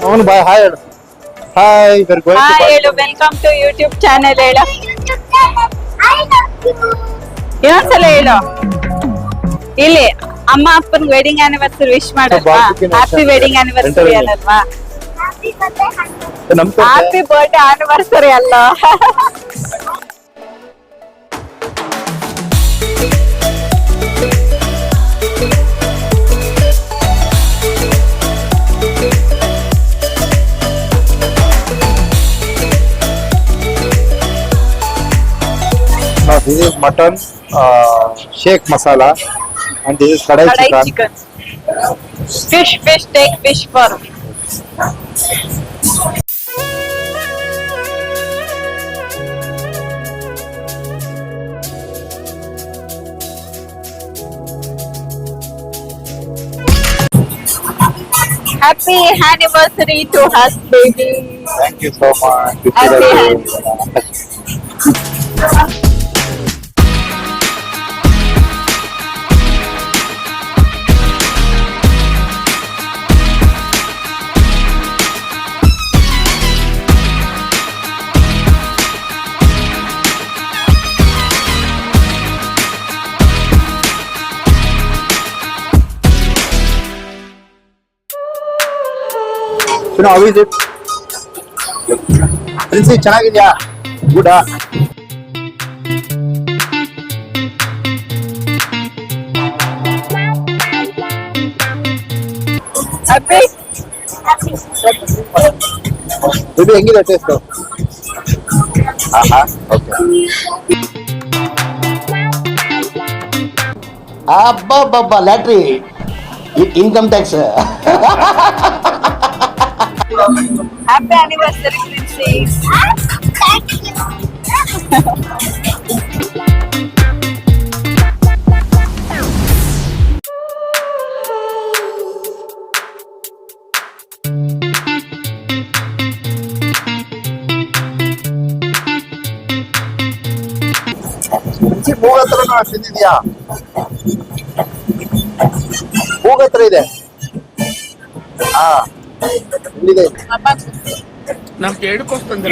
ಅವನು bye hi ಹೇಳು. Hi very good. ಹೇಳು ವೆಲ್ಕಮ್ ಟು ಯೂಟ್ಯೂಬ್ ಚಾನೆಲ್ ಹೇಳು. ಇನ್ನೊಂದ್ಸಲ ಹೇಳು. ಇಲ್ಲಿ ಅಮ್ಮ ಅಪ್ಪನ ವೆಡ್ಡಿಂಗ್ ಆನಿವರ್ಸರಿ ವಿಶ್ ಮಾಡಲ್ವಾ? ಹ್ಯಾಪಿ ವೆಡ್ಡಿಂಗ್ ಆನಿವರ್ಸರಿ ಅಲ್ಲಲ್ವಾ? ಹ್ಯಾಪಿ ಬರ್ಡೇ ಆನಿವರ್ಸರಿ ಅಲ್ಲ. This is mutton shake masala and this is kadai chicken. Fish, take fish for. Happy anniversary to us, baby. Thank you so much. How is it? Prince, ಚೆನ್ನಾಗಿದ್ಯಾ? Good. Happy? Baby, ಹೆಂಗಿದೆ taste? Okay. ಅಬ್ಬಬ್ಬಬ್ಬ lottery income tax. Happy anniversary, Princess. Thank you. ಮೂಗ್ ಹತ್ರ ತಿಂದಿದ್ಯಾ? ಮೂಗ್ ಹತ್ರ ಇದೆ. ಇಲ್ಲಿದೆ. ನಮ್ಗೆ ಹೇಳ್ಕೊಡ್ತಂದ್ರ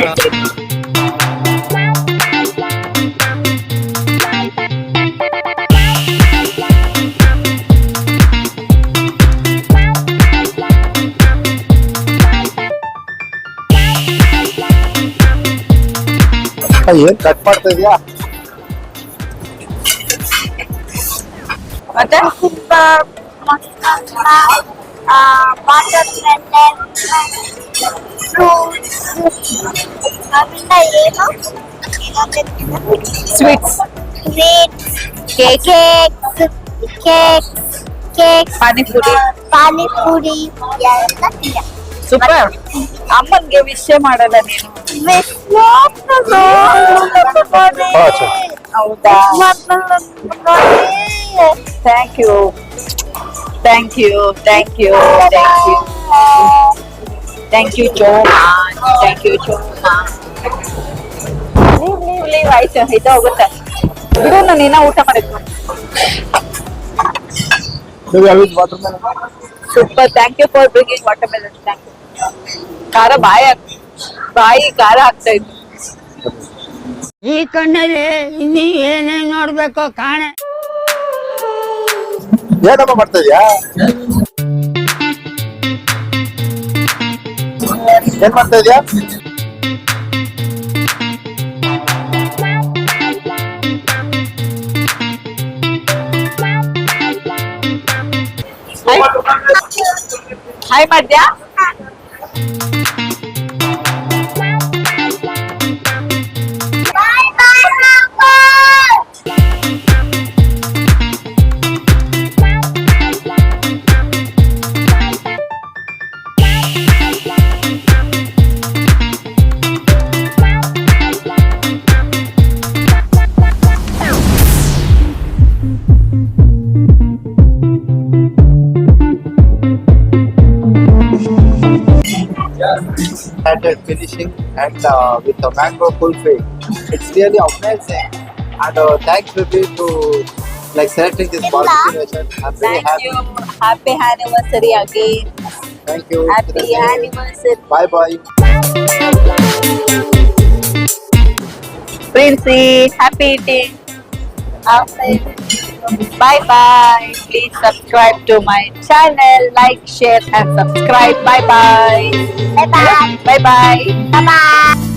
ಏನ್ ಕಟ್ ಮಾಡ್ತಾ ಇದೀಯಾ? ಮತ್ತೆ ಸ್ವೀಟ್ಸ್, ಕೇಕ್, ಪಾನಿಪುರಿ ಸೂಪರ್. ಅಮ್ಮನ್ಗೆ ವಿಷಯ ಮಾಡಲ್ಲ ನೀನು? ಹೌದಾ? Thank you thank you thank you thank you thank you so much. Thank you so much. Leave ಆಯ್ತು, ಇದು ಹೋಗುತ್ತೆ ಬಿಡು. ನೀನ ಊಟ ಮಾಡಿದ್ವಿ. Super. Thank you for bringing watermelon. Thank you. ಖಾರ ಬಾಯಿ ಖಾರ ಆಗ್ತಾ ಇತ್ತು. ಈ ಕಣ್ಣಲ್ಲಿ ಇನ್ನೀ ಏನೇನ್ ನೋಡ್ಬೇಕೋ ಕಾಣೆ. ಏನಮ್ಮ ಮಾಡ್ತಾ ಇದೀಯಾ? ಏನ್ ಮಾಡ್ತಾ ಇದೀಯಾ? Hi ಮಾಡ್ದ್ಯಾ? Started finishing and with the mango kulfi. It's really amazing. And thanks Ruby to like selecting this barbecue version. I'm very Thank happy. you. Happy anniversary again. Thank you. Happy anniversary. Bye bye. Princey, happy eating. Bye bye. Please subscribe to my channel. Like, share, and subscribe. Bye bye. Bye bye. Bye bye. Bye bye.